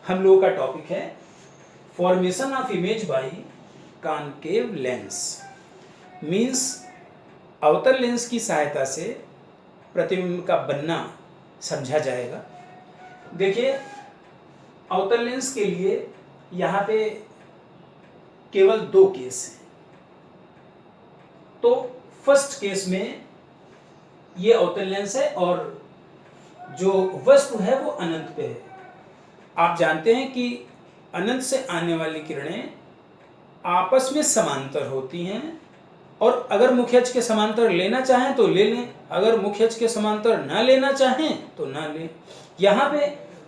हम लोगों का टॉपिक है formation of image by concave lens. Means अवतल लेंस की सहायता से प्रतिबिंब का बनना समझा जाएगा। देखिए, अवतल लेंस के लिए यहाँ पे केवल दो केस हैं। तो फर्स्ट केस में ये अवतल लेंस है और जो वस्तु है वो अनंत पे है। आप जानते हैं कि अनंत से आने वाली किरणें आपस में समांतर होती हैं और अगर मुख्य अक्ष के समांतर लेना चाहें तो ले लें, अगर मुख्य अक्ष के समांतर ना लेना चाहें तो ना लें। यहाँ पे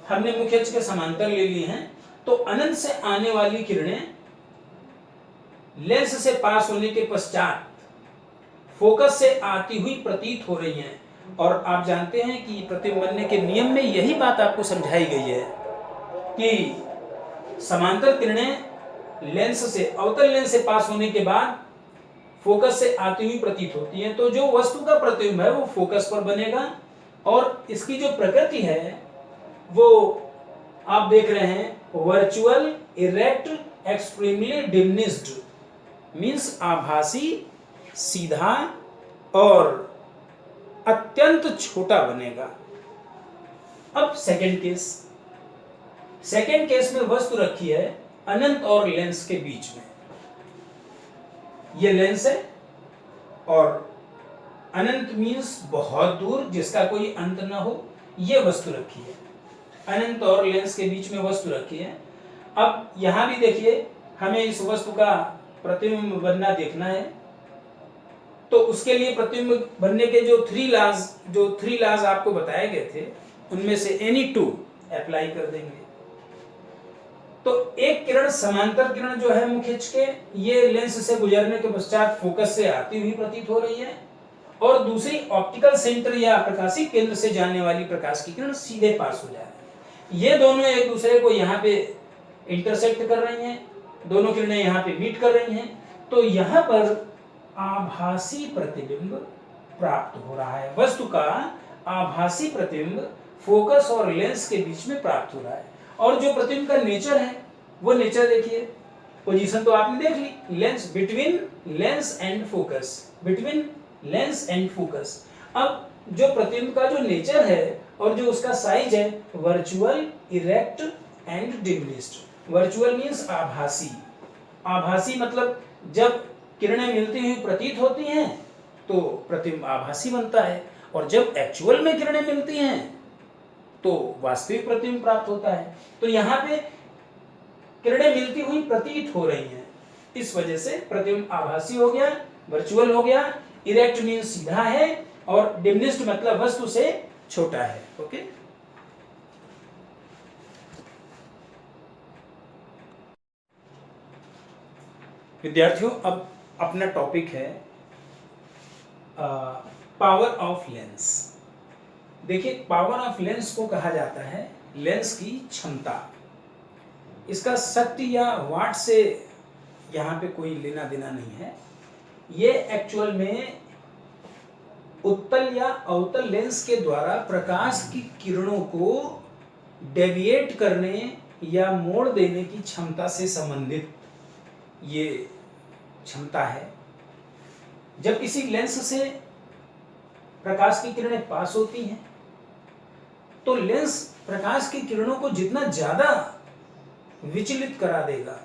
हमने मुख्य अक्ष के समांतर ले ली हैं, तो अनंत से आने वाली किरणें लेंस से पास होने के पश्चात फोकस से आती हुई प्रतीत हो रही हैं। और आप जानते हैं कि प्रतिबिंब बनने के नियम में यही बात आपको समझाई गई है कि समांतर किरणें लेंस से अवतल लेंस से पास होने के बाद फोकस से आती हुई प्रतीत होती हैं। तो जो वस्तु का प्रतिबिंब है वो फोकस पर बनेगा और इसकी जो प्रकृति है वो आप देख रहे हैं virtual erect extremely diminished, means आभासी, सीधा और अत्यंत छोटा बनेगा। अब सेकंड केस में वस्तु रखी है अनंत और लेंस के बीच में। ये लेंस है और अनंत मीन्स बहुत दूर, जिसका कोई अंत ना हो, ये वस्तु रखी है। अनंत और लेंस के बीच में वस्तु रखी है। अब यहां भी देखिए, हमें इस वस्तु का प्रतिबिंब बनना देखना है, तो उसके लिए प्रतिबिंब बनने के जो थ्री लॉज आपको बताए गए थे, उनमें से एनी टू अप्लाई कर देंगे। तो एक किरण, समांतर किरण जो है मुख्य अक्ष के, ये लेंस से गुजरने के पश्चात फोकस से आती हुई प्रतीत हो रही है, और दूसरी ऑप्टिकल सेंटर या प्रकाशी केंद्र से जाने वाली प्रकाश की किरण सीधे पास हो जा रही है। ये दोनों एक दूसरे को यहाँ पे इंटरसेक्ट कर रही हैं, दोनों किरणें यहाँ पे मीट कर रही हैं, तो यहाँ पर आभासी प्रतिबिंब प्राप्त हो रहा है। वस्तु का आभासी प्रतिबिंब फोकस और लेंस के बीच में प्राप्त हो रहा है। और जो प्रतिबिंब का नेचर है वो नेचर देखिए, पोजीशन तो आपने देख ली, lens between lens and focus, between lens and focus. अब जो प्रतिबिंब का जो नेचर है और जो उसका साइज है, virtual, erect and diminished. Virtual means आभासी। आभासी मतलब जब किरणें मिलती हुई प्रतीत होती हैं तो प्रतिबिंब आभासी बनता है, और जब एक्चुअल में किरणें मिलती हैं तो वास्तविक प्रतिबिंब प्राप्त होता है। तो यहाँ पे किरणें मिलती हुई प्रतीत हो रही हैं, इस वजह से प्रतिबिंब आभासी हो गया, वर्चुअल हो गया, इरेक्ट मींस सीधा है, और डिमिनिश्ड मतलब वस्तु से छोटा है। ओके, विद्यार्थियों, अब अपना टॉपिक है पावर ऑफ लेंस। देखिए, पावर ऑफ लेंस को कहा जाता है लेंस की क्षमता। इसका शक्ति या वाट से यहाँ पे कोई लेना देना नहीं है। ये एक्चुअल में उत्तल या अवतल लेंस के द्वारा प्रकाश की किरणों को डेविएट करने या मोड़ देने की क्षमता से संबंधित ये क्षमता है। जब किसी लेंस से प्रकाश की किरणें पास होती हैं तो लेंस प्रकाश की किरणों को जितना ज्यादा विचलित करा देगा,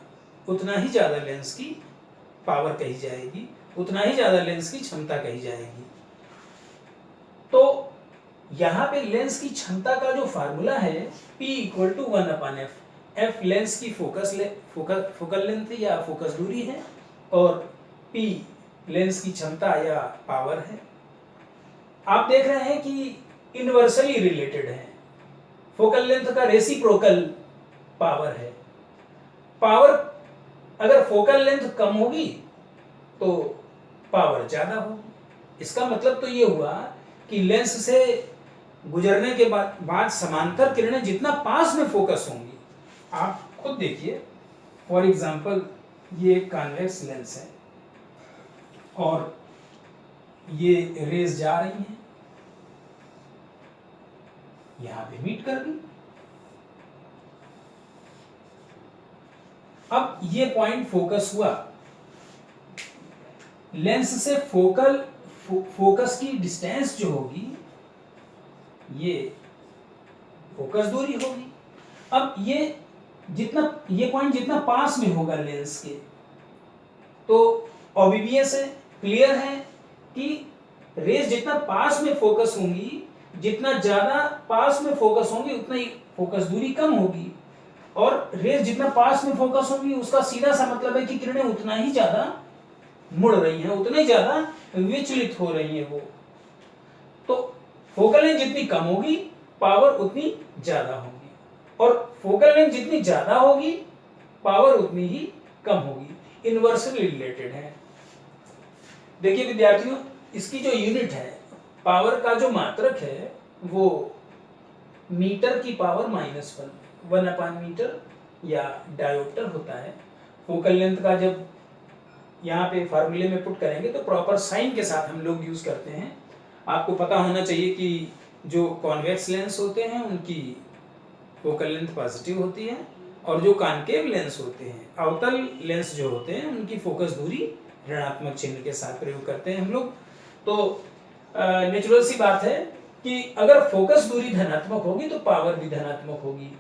उतना ही ज्यादा लेंस की पावर कही जाएगी, उतना ही ज्यादा लेंस की क्षमता कही जाएगी। तो यहां पे लेंस की क्षमता का जो फार्मूला है P = 1/f। f लेंस की फोकल लेंथ या फोकस दूरी है, और P लेंस की क्षमता या पावर है। आप देख रहे हैं कि इनवर्सली रिलेटेड है। फोकल लेंथ का रेसिप्रोकल पावर है। पावर, अगर फोकल लेंथ कम होगी तो पावर ज्यादा होगी। इसका मतलब तो ये हुआ कि लेंस से गुजरने के बाद समांतर किरणें जितना पास में फोकस होंगी, आप खुद देखिए। फॉर एग्जांपल, ये कॉन्वेक्स लेंस है और ये रेज जा रही हैं, यहां पे मीट कर गई। अब ये पॉइंट फोकस हुआ, लेंस से फोकस की डिस्टेंस जो होगी ये फोकस दूरी होगी। अब ये पॉइंट जितना पास में होगा लेंस के, तो ऑब्वियस है, क्लियर है कि रेज जितना पास में फोकस होंगी, जितना ज्यादा पास में फोकस होंगी उतना ही फोकस दूरी कम होगी, और रेज जितना पास में फोकस होंगी उसका सीधा सा मतलब है कि किरणें उतना ही ज्यादा मुड़ रही हैं, उतना ही ज्यादा विचलित हो रही हैं वो। तो फोकल लेंथ जितनी कम होगी पावर उतनी ज्यादा होगी, और फोकल लेंथ जितनी ज्यादा होगी पावर उतनी ही कम होगी। इनवर्सली रिलेटेड है। देखिए विद्यार्थियों, इसकी जो यूनिट है पावर का जो मात्रक है वो मीटर की पावर -1/मीटर या डायोप्टर होता है। फोकल लेंथ का जब यहाँ पे फार्मूले में पुट करेंगे तो प्रॉपर साइन के साथ हम लोग यूज करते हैं। आपको पता होना चाहिए कि जो कॉन्वेक्स लेंस होते हैं उनकी फोकल लेंथ पॉजिटिव होती है, और जो कॉनकेव लेंस होते हैं, अवतल लेंस जो होते हैं, उनकी फोकस दूरी ऋणात्मक चिन्ह के साथ प्रयोग करते हैं हम लोग। तो नेचुरल सी बात है कि अगर फोकस दूरी धनात्मक होगी तो पावर भी धनात्मक होगी,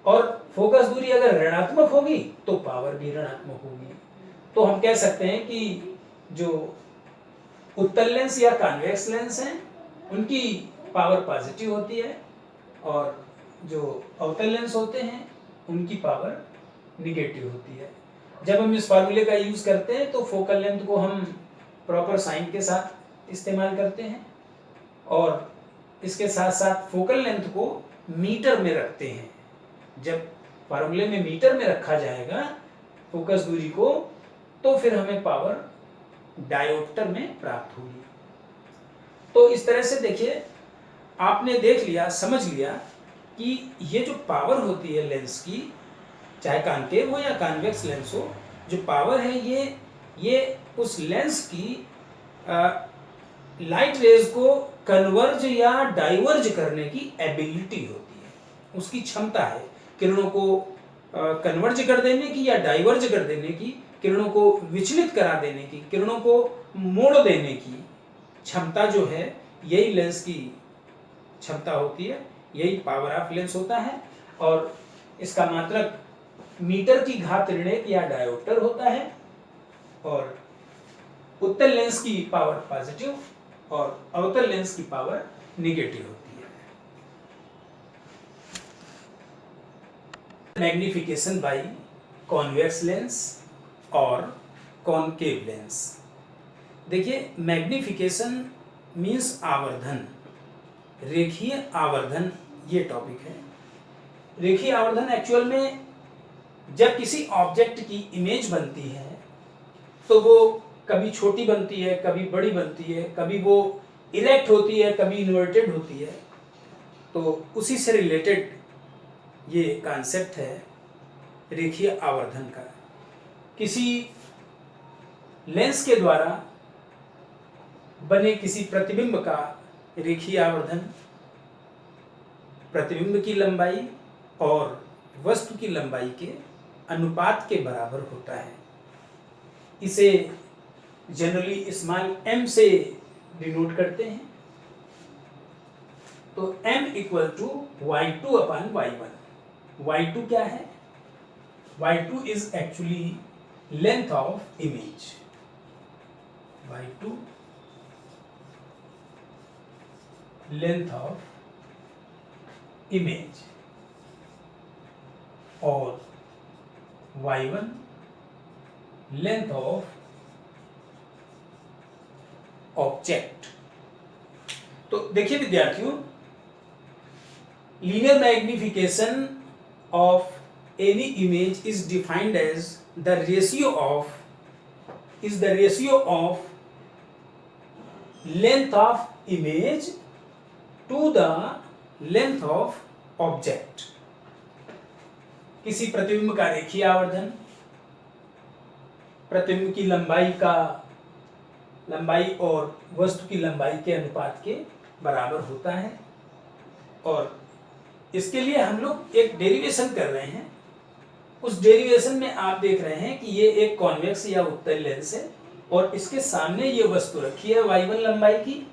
और फोकस दूरी अगर ऋणात्मक होगी तो पावर भी ऋणात्मक होगी। तो हम कह सकते हैं कि जो उत्तल लेंस या कॉन्वेक्स लेंस हैं उनकी पावर पॉजिटिव होती है, और जो अवतल लेंस होते हैं उनकी पावर निगेटिव होती है। जब हम इस फार्मूले का यूज करते हैं तो फोकल लेंथ को हम प्रॉपर साइन के साथ इस्तेमाल करते हैं, और इसके साथ साथ फोकल लेंथ को मीटर में रखते हैं। जब फार्मूले में मीटर में रखा जाएगा फोकस दूरी को, तो फिर हमें पावर डायोप्टर में प्राप्त होगी। तो इस तरह से देखिए, आपने देख लिया, समझ लिया कि ये जो पावर होती है लेंस की, चाहे कॉनकेव हो या कॉन्वेक्स लेंस हो, जो पावर है ये उस लेंस की लाइट रेज को कन्वर्ज या डाइवर्ज करने की एबिलिटी होती है, उसकी क्षमता है किरणों को कन्वर्ज कर देने की या डाइवर्ज कर देने की, किरणों को विचलित करा देने की, किरणों को मोड़ देने की क्षमता जो है, यही लेंस की क्षमता होती है, यही पावर ऑफ लेंस होता है। और इसका मात्रक मीटर की घात ऋण या डायोप्टर होता है, और उत्तल लेंस की पावर पॉजिटिव और अवतल लेंस की पावर निगेटिव होती है। मैग्निफिकेशन बाय कॉन्वेक्स लेंस और कॉनकेव लेंस। देखिए, मैग्निफिकेशन मीन्स आवर्धन, रेखीय आवर्धन, ये टॉपिक है। रेखीय आवर्धन एक्चुअल में जब किसी ऑब्जेक्ट की इमेज बनती है तो वो कभी छोटी बनती है, कभी बड़ी बनती है, कभी वो इरेक्ट होती है, कभी इन्वर्टेड होती है। तो उसी से रिलेटेड ये कॉन्सेप्ट है रेखीय आवर्धन का। किसी लेंस के द्वारा बने किसी प्रतिबिंब का रेखीय आवर्धन प्रतिबिंब की लंबाई और वस्तु की लंबाई के अनुपात के बराबर होता है। इसे जनरली स्मॉल m से डिनोट करते हैं। तो m equal to y2/y1। y2 क्या है? y2 is actually length of image. y2 length of image और y1 लेंथ ऑफ ऑब्जेक्ट। तो देखिए विद्यार्थियों, linear magnification of any image is defined as the ratio of length of image to the length of object. किसी प्रतिबिंब का रेखीय आवर्धन प्रतिबिंब की लंबाई और वस्तु की लंबाई के अनुपात के बराबर होता है, और इसके लिए हम लोग एक डेरिवेशन कर रहे हैं उस डेरिवेशन में आप देख रहे हैं कि ये एक कॉन्वेक्स या उत्तल लेंस है और इसके सामने ये वस्तु रखी है y1 लंबाई की,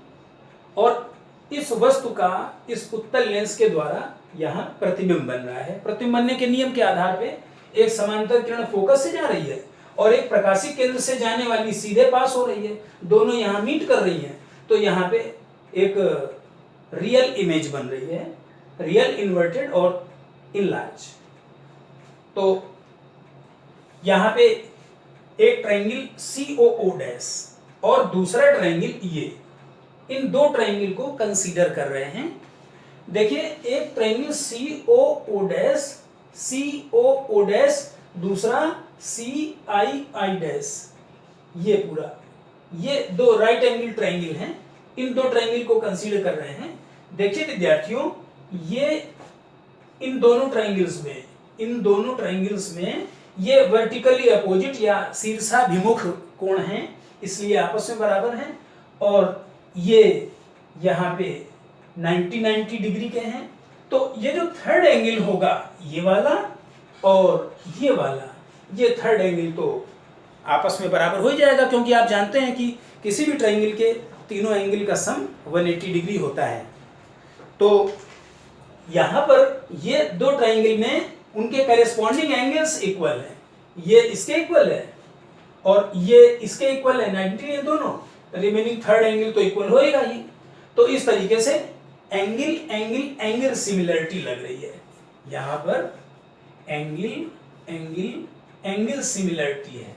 और इस वस्तु का इस उत्तल लेंस के द्वारा यहाँ प्रतिबिंब बन रहा है। प्रतिबिंब बनने के नियम के आधार पे एक समांतर किरण फोकस से जा रही है और एक प्रकाशीय केंद्र से जाने वाली सीधे पास हो रही है, दोनों यहाँ मीट कर रही हैं, तो यहाँ पे एक रियल इमेज बन रही है, रियल इन्वर्टेड और इनलार्ज। तो यहाँ पे एक ट्रायंगल COO डैश और दूसरा ट्रायंगल ये, इन दो ट्रायंगल को कंसीडर कर रहे हैं। देखिए एक ट्रायंगल COO डैश, दूसरा CII डैश, ये पूरा, ये दो राइट एंगल ट्रायंगल हैं, इन दो ट्रायंगल को कंसीडर कर रहे हैं। देखिए विद्यार्थियों, ये इन दोनों ट्रायंगल्स में ये वर्टिकली अपोजिट या शीर्षाभिमुख कोण हैं, इसलिए आपस में बराबर हैं, और ये यहाँ पे 90 डिग्री के हैं। तो ये जो थर्ड एंगल होगा ये वाला और ये वाला, ये थर्ड एंगल तो आपस में बराबर हो ही जाएगा, क्योंकि आप जानते हैं कि किसी भी ट्रायंगल के तीनों एंगल का सम 180 डिग्री होता है। तो यहाँ पर ये दो ट्रायंगल में उनके करेस्पॉन्डिंग एंगल्स इक्वल हैं, ये इसके इक्वल है और ये इसके इक्वल है, 90 है दोनों, रिमेनिंग थर्ड एंगल तो इक्वल होएगा ही। तो इस तरीके से एंगल सिमिलरिटी लग रही है, यहाँ पर एंगल सिमिलरिटी है।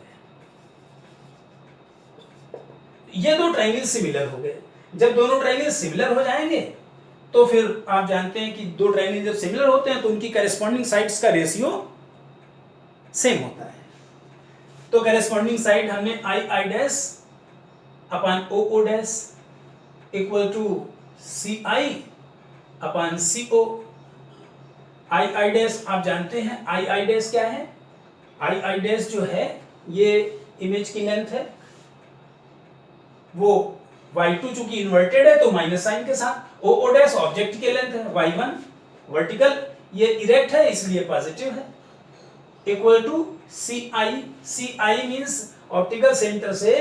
ये दो ट्रायंगल सिमिलर हो गए। जब दोनों ट्रायंगल सिमिलर हो जाएंगे तो फिर आप जानते हैं कि दो ट्रायंगल जब सिमिलर होते हैं तो उनकी करेस्पॉन्डिंग साइड्स का रेशियो सेम होता है। तो करेस्पॉन्डिंग साइड हमने I dash upon O dash equal to CI upon CO। I dash आप जानते हैं, आई डैश क्या है? आई डैश जो है ये इमेज की लेंथ है, वो y2 चूंकि इन्वर्टेड है तो माइनस साइन के साथ, ओ डैश ऑब्जेक्ट की लेंथ है, y1 वर्टिकल, ये इरेक्ट है इसलिए पॉजिटिव है, equal to CI means optical centre से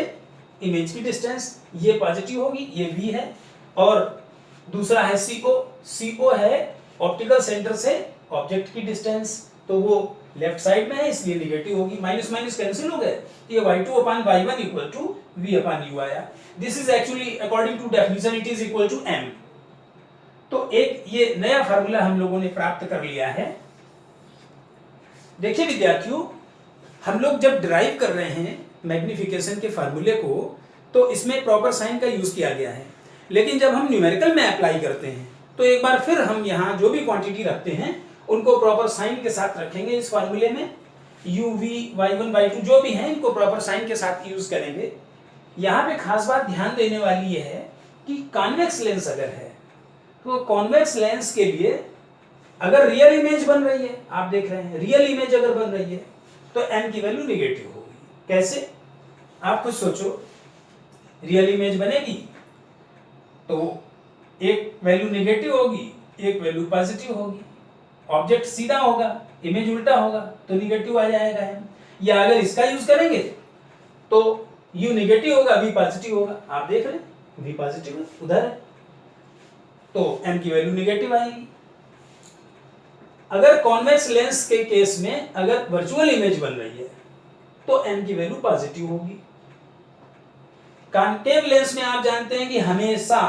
इमेज की डिस्टेंस, ये पॉजिटिव होगी, ये v है, और दूसरा है CO है ऑप्टिकल सेंटर से ऑब्जेक्ट की डिस्टेंस, तो वो लेफ्ट साइड में है इसलिए नेगेटिव होगी, माइनस माइनस कैंसिल हो गए, ये y2 upon y1 equal to v upon u आया। This is actually according to definition it is equal to m। तो एक ये नया फार्मूला हम लोगों ने प्राप्त कर लिया है। देखिए विद्यार्थियों, हम लोग जब डिराइव कर रहे हैं मैग्निफिकेशन के फार्मूले को तो इसमें प्रॉपर साइन का यूज किया गया है, लेकिन जब हम न्यूमेरिकल में अप्लाई करते हैं तो एक बार फिर हम यहाँ जो भी क्वांटिटी रखते हैं उनको प्रॉपर साइन के साथ रखेंगे इस फार्मूले में, u v y1 y2 जो भी हैं इनको प्रॉपर साइन के साथ यूज करेंगे। यहाँ पे खास बात ध्यान देने वाली ये है कि कॉन्वेक्स लेंस अगर है तो कॉन्वेक्स लेंस के लिए अगर रियल इमेज बन रही है, आप देख रहे हैं रियल इमेज अगर बन रही है तो m की वैल्यू नेगेटिव होगी। कैसे? आप कुछ सोचो, रियल इमेज बनेगी तो एक वैल्यू नेगेटिव होगी, एक वैल्यू पॉजिटिव होगी, ऑब्जेक्ट सीधा होगा, इमेज उल्टा होगा तो नेगेटिव आ जाएगा m। या अगर इसका यूज करेंगे तो u नेगेटिव होगा, v पॉजिटिव होगा, आप देख रहे हैं v पॉजिटिव है उधर है, तो m की वैल्यू नेगेटिव आएगी। अगर कॉन्वेक्स लेंस के केस में अगर वर्चुअल इमेज बन रही है तो m की वैल्यू पॉजिटिव होगी। कॉन्केव लेंस में आप जानते हैं कि हमेशा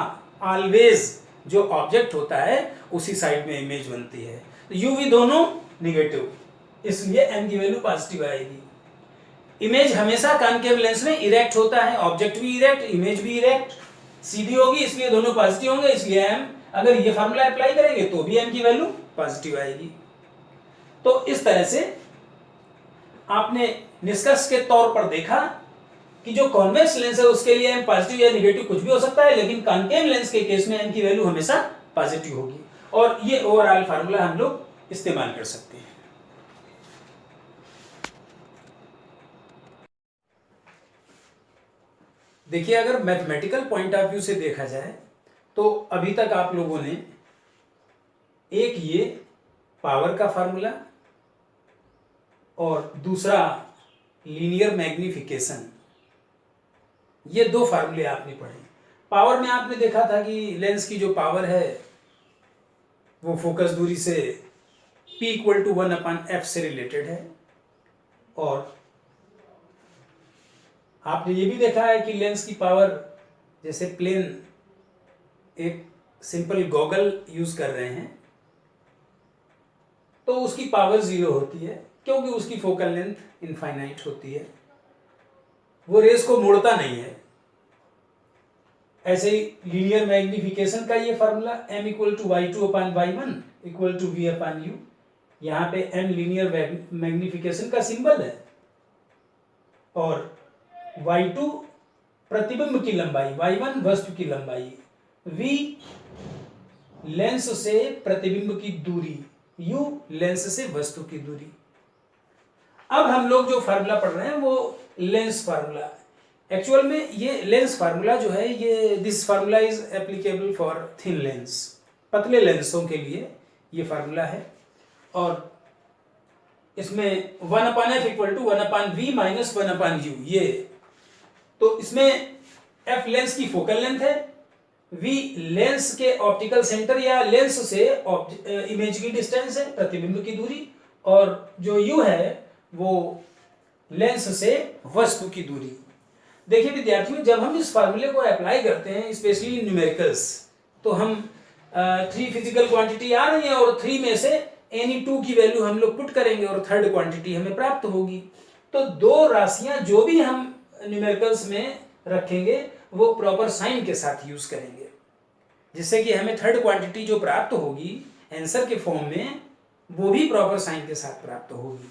ऑलवेज जो ऑब्जेक्ट होता है उसी साइड में इमेज बनती है, तो u v दोनों नेगेटिव, इसलिए m की वैल्यू पॉजिटिव आएगी। इमेज हमेशा कॉन्केव लेंस में इरेक्ट होता है, ऑब्जेक्ट भी इरेक्ट, इमेज भी इरेक्ट, सीधी होगी इसलिए दोनों पॉजिटिव होंगे, इसलिए m, अगर ये फार्मूला अप्लाई करेंगे तो भी m की वैल्यू पॉजिटिव आएगी। तो इस तरह से आपने निष्कर्ष के तौर पर देखा कि जो कॉन्वेक्स लेंस है उसके लिए m पॉजिटिव या नेगेटिव कुछ भी हो सकता है, लेकिन कॉन्केव लेंस के केस में m की वैल्यू हमेशा पॉजिटिव होगी, और ये ओवरऑल फार्मूला हम लोग इस्तेमाल कर सकते हैं। देखिए, अगर मैथमेटिकल पॉइंट ऑफ व्यू से देखा जाए तो अभी तक आप लोगों ने एक ये पावर का फार्मूला और दूसरा लीनियर मैग्निफिकेशन। ये दो फार्मूले आपने पढ़े। पावर में आपने देखा था कि लेंस की जो पावर है वो फोकस दूरी से P = 1/f से रिलेटेड है, और आपने ये भी देखा है कि लेंस की पावर, जैसे प्लेन एक सिंपल गॉगल यूज कर रहे हैं तो उसकी पावर 0 होती है, क्योंकि उसकी फोकल लेंथ इनफाइनाइट होती है, वो रेस को मोड़ता नहीं है। ऐसे ही लीनियर मैग्निफिकेशन का ये फार्मूला m = y2/y1 = v/u। यहाँ पे m लीनियर मैग्निफिकेशन का सिंबल है और y2 प्रतिबिंब की लंबाई, y1 वस्तु की लंबाई, v लेंस से प्रतिबिंब की दूरी, u लेंस से वस्तु की दूरी। अब हम लोग जो फार्मूला पढ़ रहे हैं वो लेंस फार्मूला। एक्चुअल में ये लेंस फार्मूला जो है, ये this formula is applicable for thin lens, पतले लेंसों के लिए ये फार्मूला है। और इसमें 1/f = 1/v - 1/u, ये तो इसमें f लेंस की फोकल लेंथ है, v लेंस के ऑप्टिकल सेंटर या लेंस से इमेज की डिस्टेंस है, प्रतिबिंब की दूरी, और जो u है वो लेंस से वस्तु की दूरी। देखिए विद्यार्थियों, जब हम इस फार्मूले को अप्लाई करते हैं स्पेशली न्यूमेरिकल्स, तो हम 3 फिजिकल क्वांटिटी आ रही है और 3 में से एनी 2 की वैल्यू हम लोग पुट करेंगे और थर्ड क्वांटिटी हमें प्राप्त होगी। तो दो राशियां जो भी हम न्यूमेरिकल्स में रखेंगे वो प्रॉपर साइन के साथ यूज करेंगे, जिससे कि हमें थर्ड क्वांटिटी जो प्राप्त होगी आंसर के फॉर्म में, वो भी प्रॉपर साइन के साथ प्राप्त होगी।